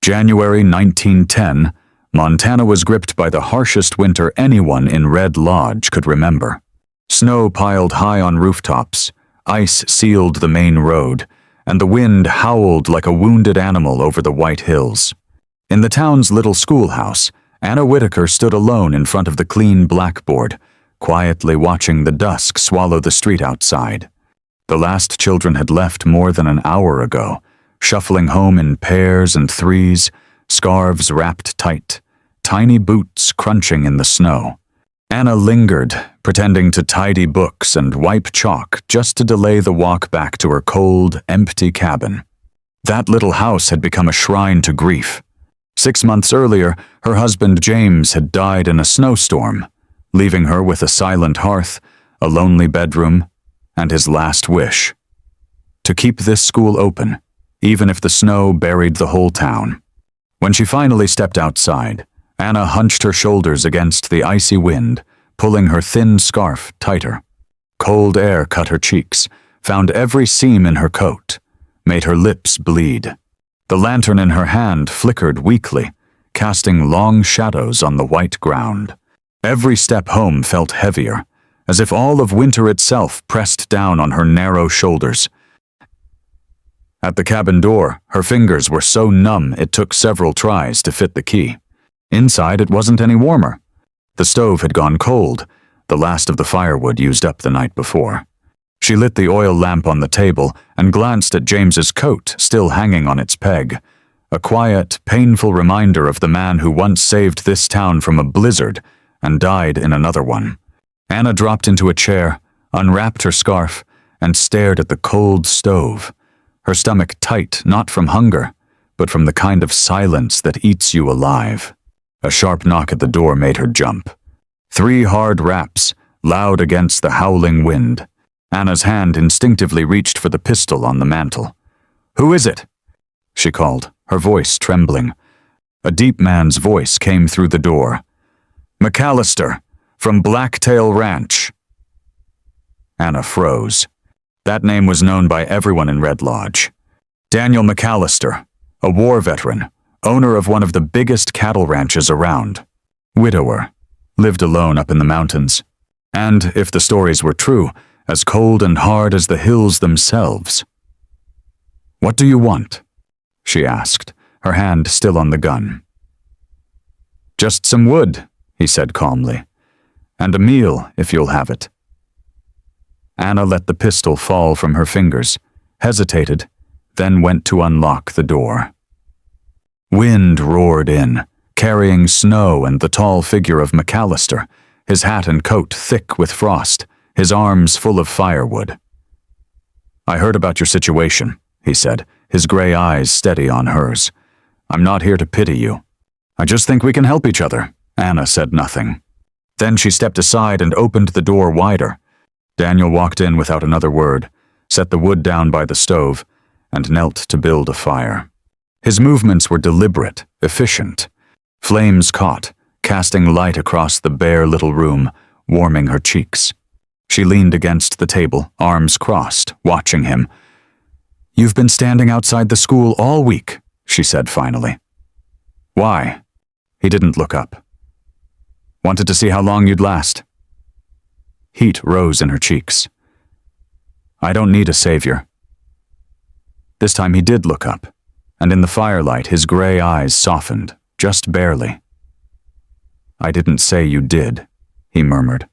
January 1910, Montana was gripped by the harshest winter anyone in Red Lodge could remember. Snow piled high on rooftops, ice sealed the main road, and the wind howled like a wounded animal over the white hills. In the town's little schoolhouse, Anna Whitaker stood alone in front of the clean blackboard, quietly watching the dusk swallow the street outside. The last children had left more than an hour ago, shuffling home in pairs and threes, scarves wrapped tight, tiny boots crunching in the snow. Anna lingered, pretending to tidy books and wipe chalk just to delay the walk back to her cold, empty cabin. That little house had become a shrine to grief. 6 months earlier, her husband James had died in a snowstorm, leaving her with a silent hearth, a lonely bedroom, and his last wish: to keep this school open, even if the snow buried the whole town. When she finally stepped outside, Anna hunched her shoulders against the icy wind, pulling her thin scarf tighter. Cold air cut her cheeks, found every seam in her coat, made her lips bleed. The lantern in her hand flickered weakly, casting long shadows on the white ground. Every step home felt heavier, as if all of winter itself pressed down on her narrow shoulders. At the cabin door, her fingers were so numb it took several tries to fit the key. Inside, it wasn't any warmer. The stove had gone cold, the last of the firewood used up the night before. She lit the oil lamp on the table and glanced at James's coat still hanging on its peg, a quiet, painful reminder of the man who once saved this town from a blizzard and died in another one. Anna dropped into a chair, unwrapped her scarf, and stared at the cold stove, her stomach tight not from hunger, but from the kind of silence that eats you alive. A sharp knock at the door made her jump. 3 hard raps, loud against the howling wind. Anna's hand instinctively reached for the pistol on the mantel. "Who is it?" she called, her voice trembling. A deep man's voice came through the door. "McAllister, from Blacktail Ranch." Anna froze. That name was known by everyone in Red Lodge. Daniel McAllister, a war veteran, owner of one of the biggest cattle ranches around. Widower, lived alone up in the mountains. And, if the stories were true, as cold and hard as the hills themselves. "What do you want?" she asked, her hand still on the gun. "Just some wood," he said calmly. "And a meal, if you'll have it." Anna let the pistol fall from her fingers, hesitated, then went to unlock the door. Wind roared in, carrying snow and the tall figure of McAllister, his hat and coat thick with frost, his arms full of firewood. "I heard about your situation," he said, his gray eyes steady on hers. "I'm not here to pity you. I just think we can help each other." Anna said nothing. Then she stepped aside and opened the door wider. Daniel walked in without another word, set the wood down by the stove, and knelt to build a fire. His movements were deliberate, efficient. Flames caught, casting light across the bare little room, warming her cheeks. She leaned against the table, arms crossed, watching him. "You've been standing outside the school all week," she said finally. "Why?" He didn't look up. "Wanted to see how long you'd last." Heat rose in her cheeks. "I don't need a savior." This time he did look up, and in the firelight his gray eyes softened, just barely. "I didn't say you did," he murmured.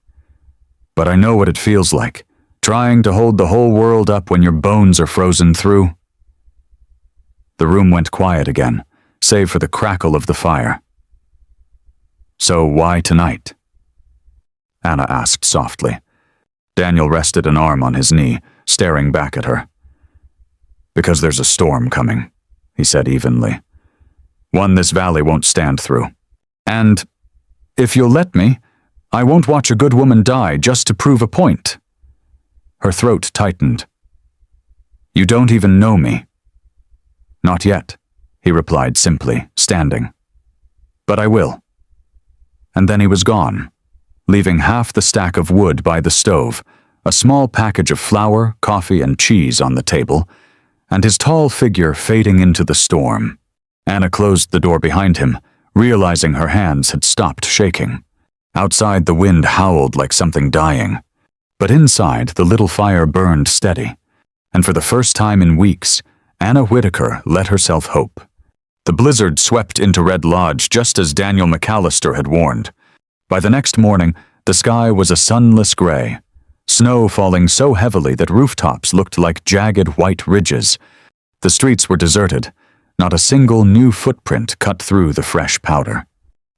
"But I know what it feels like, trying to hold the whole world up when your bones are frozen through." The room went quiet again, save for the crackle of the fire. "So why tonight?" Anna asked softly. Daniel rested an arm on his knee, staring back at her. "Because there's a storm coming," he said evenly. "One this valley won't stand through. And, if you'll let me, I won't watch a good woman die just to prove a point." Her throat tightened. "You don't even know me." "Not yet," he replied simply, standing. "But I will." And then he was gone, leaving half the stack of wood by the stove, a small package of flour, coffee, and cheese on the table, and his tall figure fading into the storm. Anna closed the door behind him, realizing her hands had stopped shaking. Outside, the wind howled like something dying. But inside, the little fire burned steady. And for the first time in weeks, Anna Whitaker let herself hope. The blizzard swept into Red Lodge just as Daniel McAllister had warned. By the next morning, the sky was a sunless gray, snow falling so heavily that rooftops looked like jagged white ridges. The streets were deserted, not a single new footprint cut through the fresh powder.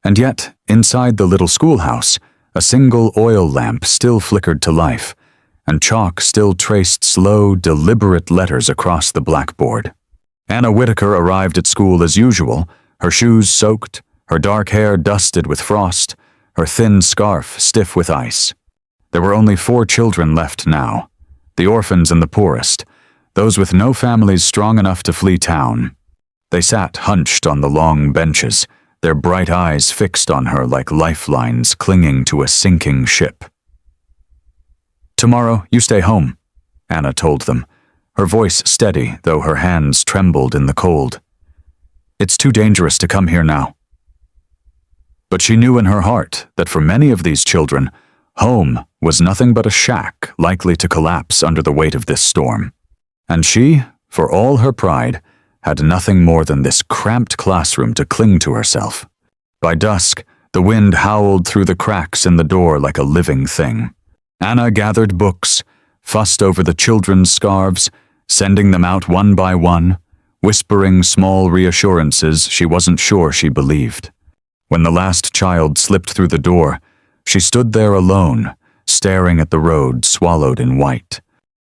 And yet, inside the little schoolhouse, a single oil lamp still flickered to life, and chalk still traced slow, deliberate letters across the blackboard. Anna Whitaker arrived at school as usual, her shoes soaked, her dark hair dusted with frost, her thin scarf stiff with ice. There were only 4 children left now, the orphans and the poorest, those with no families strong enough to flee town. They sat hunched on the long benches, their bright eyes fixed on her like lifelines clinging to a sinking ship. "Tomorrow, you stay home," Anna told them, her voice steady though her hands trembled in the cold. "It's too dangerous to come here now." But she knew in her heart that for many of these children, home was nothing but a shack likely to collapse under the weight of this storm. And she, for all her pride, had nothing more than this cramped classroom to cling to herself. By dusk, the wind howled through the cracks in the door like a living thing. Anna gathered books, fussed over the children's scarves, sending them out one by one, whispering small reassurances she wasn't sure she believed. When the last child slipped through the door, she stood there alone, staring at the road swallowed in white.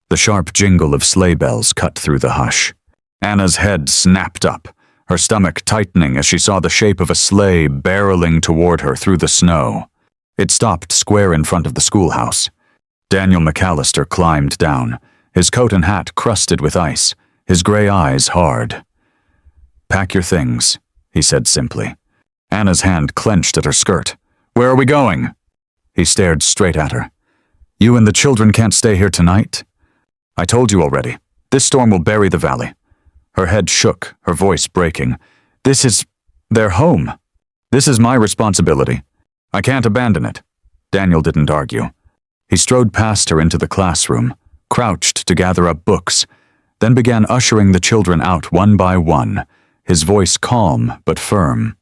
The sharp jingle of sleigh bells cut through the hush. Anna's head snapped up, her stomach tightening as she saw the shape of a sleigh barreling toward her through the snow. It stopped square in front of the schoolhouse. Daniel McAllister climbed down, his coat and hat crusted with ice, his gray eyes hard. "Pack your things," he said simply. Anna's hand clenched at her skirt. "Where are we going?" He stared straight at her. "You and the children can't stay here tonight." "I told you already. This storm will bury the valley." Her head shook, her voice breaking. "This is their home. This is my responsibility. I can't abandon it." Daniel didn't argue. He strode past her into the classroom, crouched to gather up books, then began ushering the children out one by one, his voice calm but firm.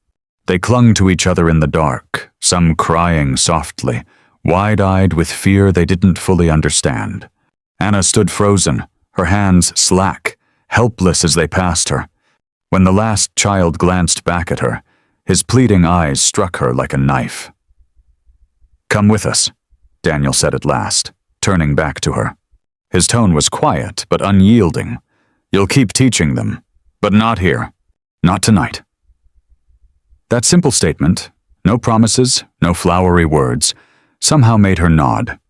They clung to each other in the dark, some crying softly, wide-eyed with fear they didn't fully understand. Anna stood frozen, her hands slack, helpless as they passed her. When the last child glanced back at her, his pleading eyes struck her like a knife. "Come with us," Daniel said at last, turning back to her. His tone was quiet but unyielding. "You'll keep teaching them, but not here. Not tonight." That simple statement, no promises, no flowery words, somehow made her nod.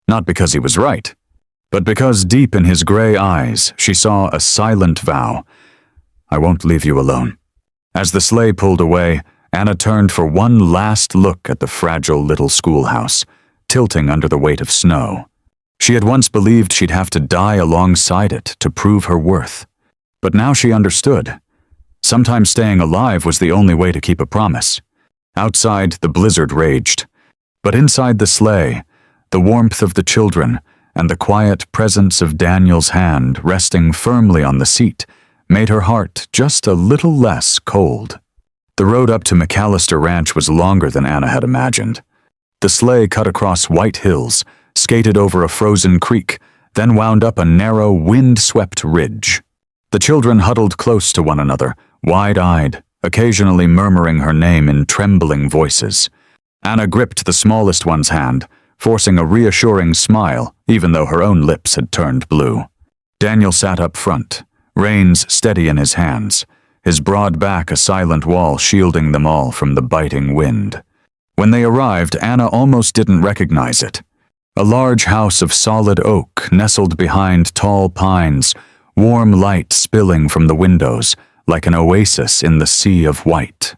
Not because he was right, but because deep in his gray eyes she saw a silent vow. "I won't leave you alone." As the sleigh pulled away, Anna turned for one last look at the fragile little schoolhouse, tilting under the weight of snow. She had once believed she'd have to die alongside it to prove her worth. But now she understood. Sometimes staying alive was the only way to keep a promise. Outside, the blizzard raged. But inside the sleigh, the warmth of the children and the quiet presence of Daniel's hand resting firmly on the seat made her heart just a little less cold. The road up to McAllister Ranch was longer than Anna had imagined. The sleigh cut across white hills, skated over a frozen creek, then wound up a narrow, wind-swept ridge. The children huddled close to one another, wide-eyed, occasionally murmuring her name in trembling voices. Anna gripped the smallest one's hand, forcing a reassuring smile, even though her own lips had turned blue. Daniel sat up front, reins steady in his hands, his broad back a silent wall shielding them all from the biting wind. When they arrived, Anna almost didn't recognize it. A large house of solid oak nestled behind tall pines, warm light spilling from the windows like an oasis in the sea of white.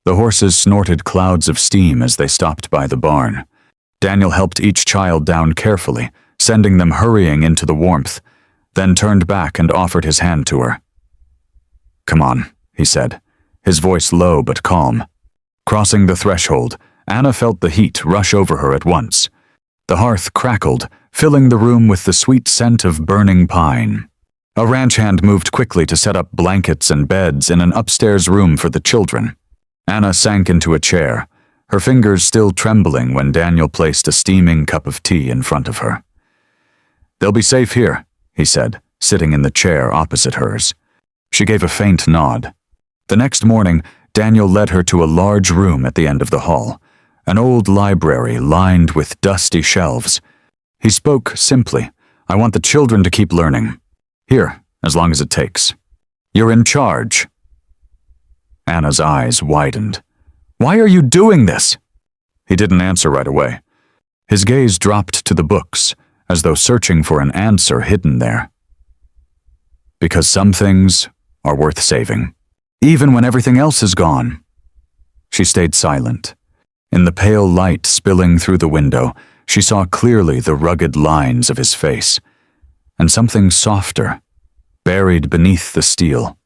The horses snorted clouds of steam as they stopped by the barn. Daniel helped each child down carefully, sending them hurrying into the warmth, then turned back and offered his hand to her. "Come on," he said, his voice low but calm. Crossing the threshold, Anna felt the heat rush over her at once. The hearth crackled, filling the room with the sweet scent of burning pine. A ranch hand moved quickly to set up blankets and beds in an upstairs room for the children. Anna sank into a chair, her fingers still trembling when Daniel placed a steaming cup of tea in front of her. "They'll be safe here," he said, sitting in the chair opposite hers. She gave a faint nod. The next morning, Daniel led her to a large room at the end of the hall, an old library lined with dusty shelves. He spoke simply, "I want the children to keep learning. Here, as long as it takes. You're in charge." Anna's eyes widened. "Why are you doing this?" He didn't answer right away. His gaze dropped to the books, as though searching for an answer hidden there. "Because some things are worth saving, even when everything else is gone." She stayed silent. In the pale light spilling through the window, she saw clearly the rugged lines of his face, and something softer, buried beneath the steel.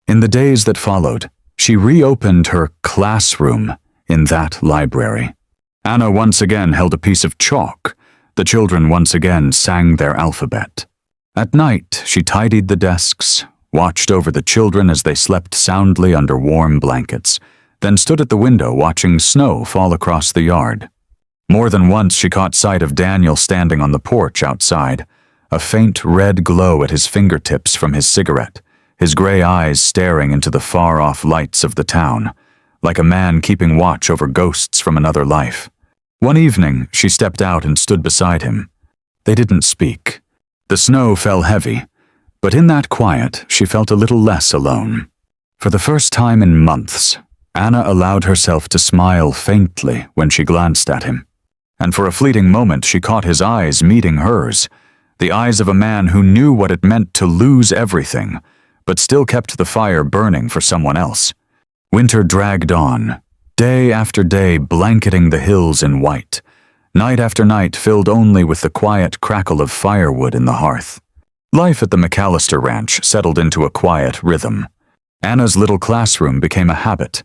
In the days that followed, she reopened her classroom in that library. Anna once again held a piece of chalk. The children once again sang their alphabet. At night, she tidied the desks, watched over the children as they slept soundly under warm blankets, then stood at the window watching snow fall across the yard. More than once she caught sight of Daniel standing on the porch outside, a faint red glow at his fingertips from his cigarette, his gray eyes staring into the far-off lights of the town, like a man keeping watch over ghosts from another life. One evening, she stepped out and stood beside him. They didn't speak. The snow fell heavy, but in that quiet, she felt a little less alone. For the first time in months, Anna allowed herself to smile faintly when she glanced at him. And for a fleeting moment, she caught his eyes meeting hers, the eyes of a man who knew what it meant to lose everything, but still kept the fire burning for someone else. Winter dragged on, day after day blanketing the hills in white, night after night filled only with the quiet crackle of firewood in the hearth. Life at the McAllister Ranch settled into a quiet rhythm. Anna's little classroom became a habit.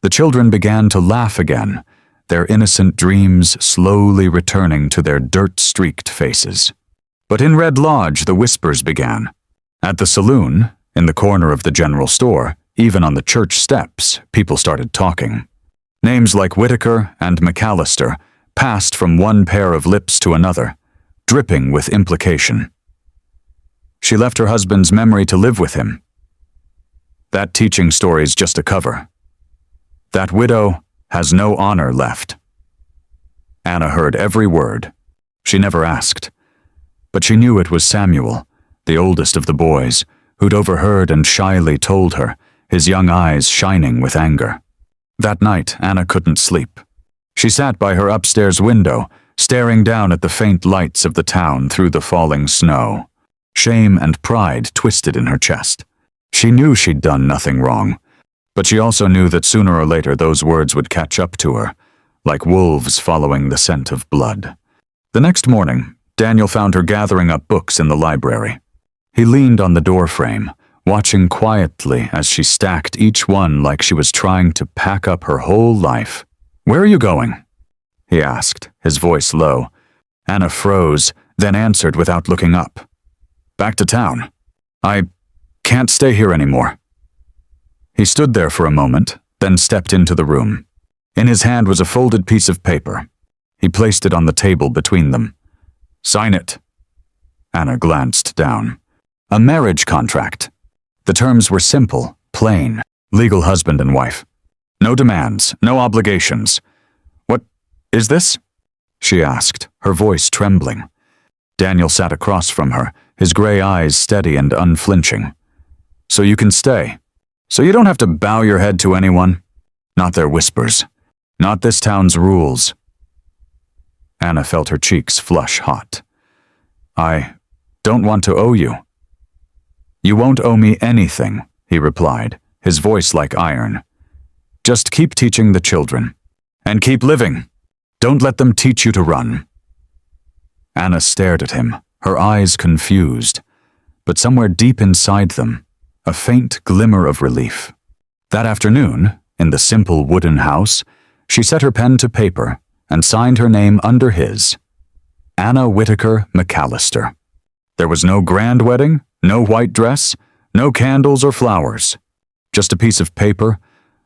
The children began to laugh again, their innocent dreams slowly returning to their dirt-streaked faces. But in Red Lodge, the whispers began. At the saloon, in the corner of the general store, even on the church steps, people started talking. Names like Whitaker and McAllister passed from one pair of lips to another, dripping with implication. She left her husband's memory to live with him. That teaching story's just a cover. That widow has no honor left. Anna heard every word. She never asked. But she knew it was Samuel, the oldest of the boys, who'd overheard and shyly told her, his young eyes shining with anger. That night, Anna couldn't sleep. She sat by her upstairs window, staring down at the faint lights of the town through the falling snow. Shame and pride twisted in her chest. She knew she'd done nothing wrong, but she also knew that sooner or later those words would catch up to her, like wolves following the scent of blood. The next morning, Daniel found her gathering up books in the library. He leaned on the doorframe, watching quietly as she stacked each one like she was trying to pack up her whole life. "Where are you going?" he asked, his voice low. Anna froze, then answered without looking up. "Back to town. I can't stay here anymore." He stood there for a moment, then stepped into the room. In his hand was a folded piece of paper. He placed it on the table between them. "Sign it." Anna glanced down. A marriage contract. The terms were simple, plain, legal husband and wife. No demands, no obligations. "What is this?" she asked, her voice trembling. Daniel sat across from her, his gray eyes steady and unflinching. "So you can stay. So you don't have to bow your head to anyone. Not their whispers. Not this town's rules." Anna felt her cheeks flush hot. "I don't want to owe you." "You won't owe me anything," he replied, his voice like iron. "Just keep teaching the children. And keep living. Don't let them teach you to run." Anna stared at him, her eyes confused, but somewhere deep inside them, a faint glimmer of relief. That afternoon, in the simple wooden house, she set her pen to paper and signed her name under his. Anna Whitaker McAllister. There was no grand wedding, no white dress, no candles or flowers. Just a piece of paper,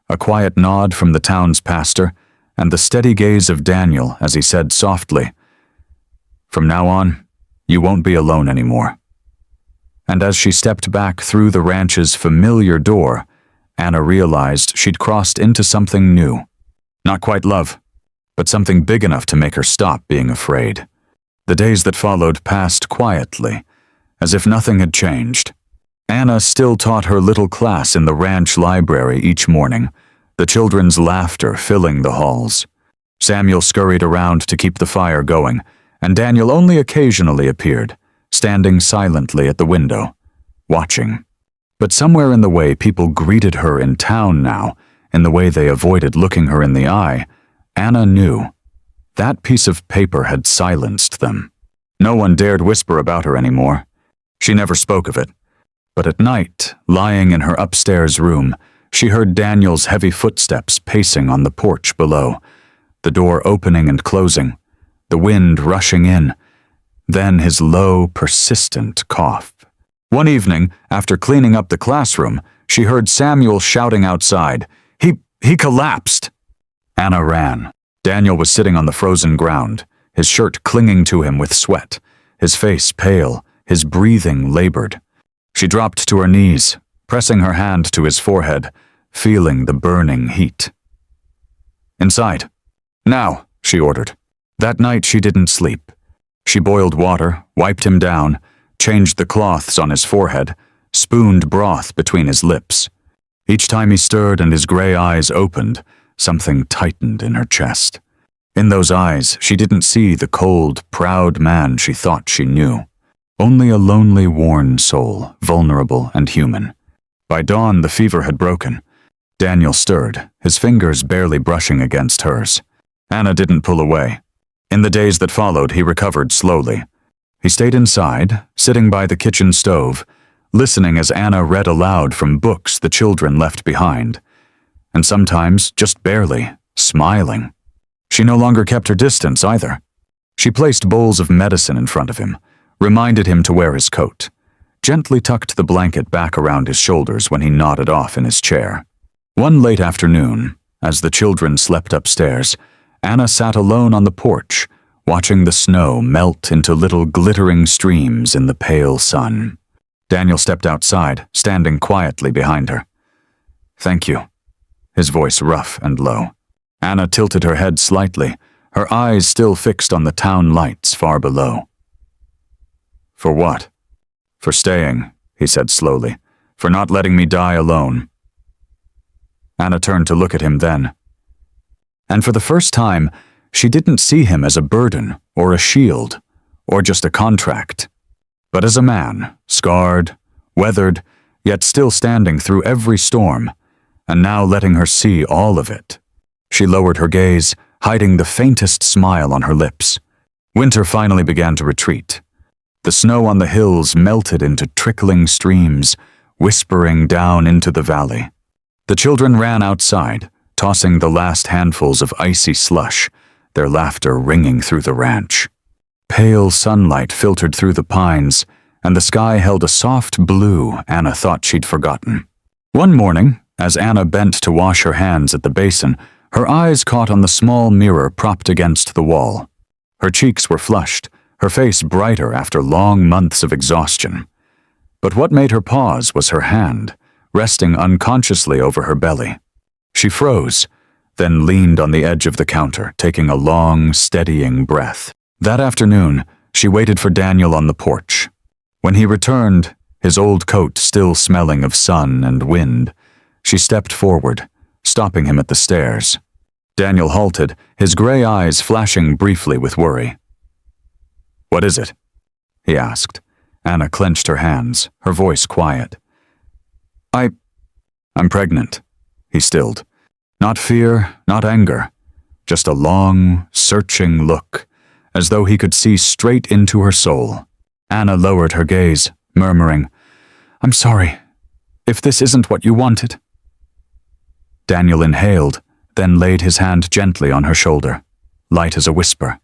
a quiet nod from the town's pastor, and the steady gaze of Daniel as he said softly, "From now on, you won't be alone anymore." And as she stepped back through the ranch's familiar door, Anna realized she'd crossed into something new. Not quite love, but something big enough to make her stop being afraid. The days that followed passed quietly, as if nothing had changed. Anna still taught her little class in the ranch library each morning, the children's laughter filling the halls. Samuel scurried around to keep the fire going, and Daniel only occasionally appeared, standing silently at the window, watching. But somewhere in the way people greeted her in town now, in the way they avoided looking her in the eye, Anna knew. That piece of paper had silenced them. No one dared whisper about her anymore. She never spoke of it. But at night, lying in her upstairs room, she heard Daniel's heavy footsteps pacing on the porch below, the door opening and closing, the wind rushing in, then his low, persistent cough. One evening, after cleaning up the classroom, she heard Samuel shouting outside, He collapsed! Anna ran. Daniel was sitting on the frozen ground, his shirt clinging to him with sweat, his face pale, his breathing labored. She dropped to her knees, pressing her hand to his forehead, feeling the burning heat. "Inside. Now," she ordered. That night she didn't sleep. She boiled water, wiped him down, changed the cloths on his forehead, spooned broth between his lips. Each time he stirred and his gray eyes opened, something tightened in her chest. In those eyes, she didn't see the cold, proud man she thought she knew. Only a lonely, worn soul, vulnerable and human. By dawn, the fever had broken. Daniel stirred, his fingers barely brushing against hers. Anna didn't pull away. In the days that followed, he recovered slowly. He stayed inside, sitting by the kitchen stove, listening as Anna read aloud from books the children left behind. And sometimes, just barely, smiling. She no longer kept her distance either. She placed bowls of medicine in front of him, reminded him to wear his coat, gently tucked the blanket back around his shoulders when he nodded off in his chair. One late afternoon, as the children slept upstairs, Anna sat alone on the porch, watching the snow melt into little glittering streams in the pale sun. Daniel stepped outside, standing quietly behind her. "Thank you," his voice rough and low. Anna tilted her head slightly, her eyes still fixed on the town lights far below. "For what?" "For staying," he said slowly. "For not letting me die alone." Anna turned to look at him then. And for the first time, she didn't see him as a burden or a shield or just a contract, but as a man, scarred, weathered, yet still standing through every storm, and now letting her see all of it. She lowered her gaze, hiding the faintest smile on her lips. Winter finally began to retreat. The snow on the hills melted into trickling streams, whispering down into the valley. The children ran outside, tossing the last handfuls of icy slush, their laughter ringing through the ranch. Pale sunlight filtered through the pines, and the sky held a soft blue Anna thought she'd forgotten. One morning, as Anna bent to wash her hands at the basin, her eyes caught on the small mirror propped against the wall. Her cheeks were flushed, her face brighter after long months of exhaustion. But what made her pause was her hand, resting unconsciously over her belly. She froze, then leaned on the edge of the counter, taking a long, steadying breath. That afternoon, she waited for Daniel on the porch. When he returned, his old coat still smelling of sun and wind, she stepped forward, stopping him at the stairs. Daniel halted, his gray eyes flashing briefly with worry. "What is it?" he asked. Anna clenched her hands, her voice quiet. I'm pregnant," he stilled. Not fear, not anger, just a long, searching look, as though he could see straight into her soul. Anna lowered her gaze, murmuring, "I'm sorry, if this isn't what you wanted." Daniel inhaled, then laid his hand gently on her shoulder, light as a whisper.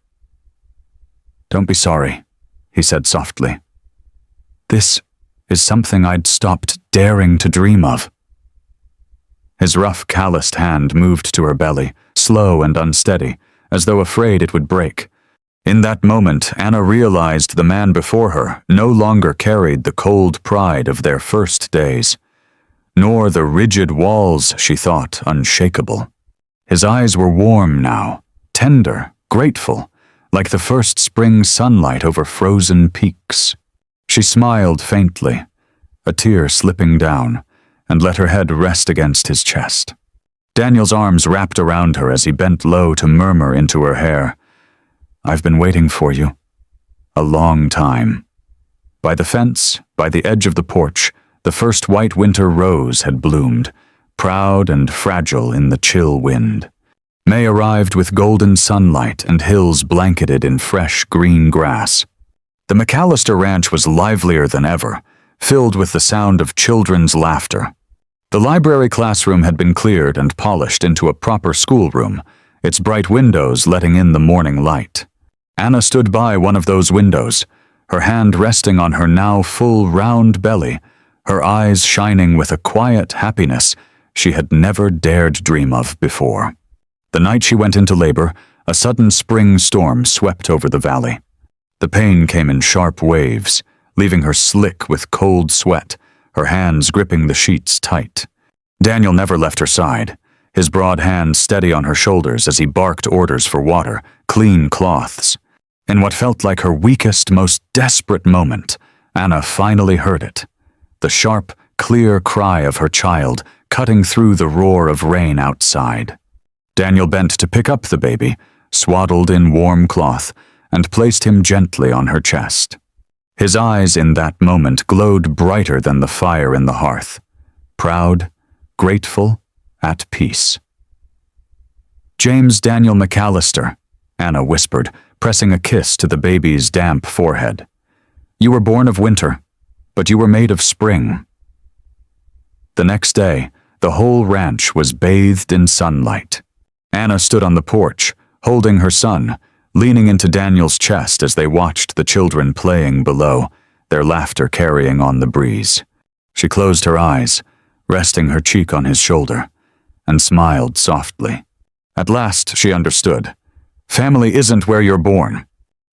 "Don't be sorry," he said softly. "This is something I'd stopped daring to dream of." His rough, calloused hand moved to her belly, slow and unsteady, as though afraid it would break. In that moment, Anna realized the man before her no longer carried the cold pride of their first days, nor the rigid walls she thought unshakable. His eyes were warm now, tender, grateful, like the first spring sunlight over frozen peaks. She smiled faintly, a tear slipping down, and let her head rest against his chest. Daniel's arms wrapped around her as he bent low to murmur into her hair, "I've been waiting for you. A long time." By the fence, by the edge of the porch, the first white winter rose had bloomed, proud and fragile in the chill wind. May arrived with golden sunlight and hills blanketed in fresh green grass. The McAllister Ranch was livelier than ever, filled with the sound of children's laughter. The library classroom had been cleared and polished into a proper schoolroom, its bright windows letting in the morning light. Anna stood by one of those windows, her hand resting on her now full round belly, her eyes shining with a quiet happiness she had never dared dream of before. The night she went into labor, a sudden spring storm swept over the valley. The pain came in sharp waves, leaving her slick with cold sweat, her hands gripping the sheets tight. Daniel never left her side, his broad hand steady on her shoulders as he barked orders for water, clean cloths. In what felt like her weakest, most desperate moment, Anna finally heard it. The sharp, clear cry of her child cutting through the roar of rain outside. Daniel bent to pick up the baby, swaddled in warm cloth, and placed him gently on her chest. His eyes in that moment glowed brighter than the fire in the hearth. Proud, grateful, at peace. "James Daniel McAllister," Anna whispered, pressing a kiss to the baby's damp forehead. "You were born of winter, but you were made of spring." The next day, the whole ranch was bathed in sunlight. Anna stood on the porch, holding her son, leaning into Daniel's chest as they watched the children playing below, their laughter carrying on the breeze. She closed her eyes, resting her cheek on his shoulder, and smiled softly. At last she understood. Family isn't where you're born.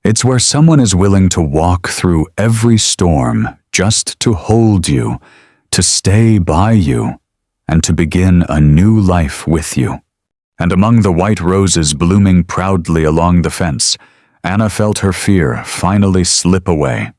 It's where someone is willing to walk through every storm just to hold you, to stay by you, and to begin a new life with you. And among the white roses blooming proudly along the fence, Anna felt her fear finally slip away.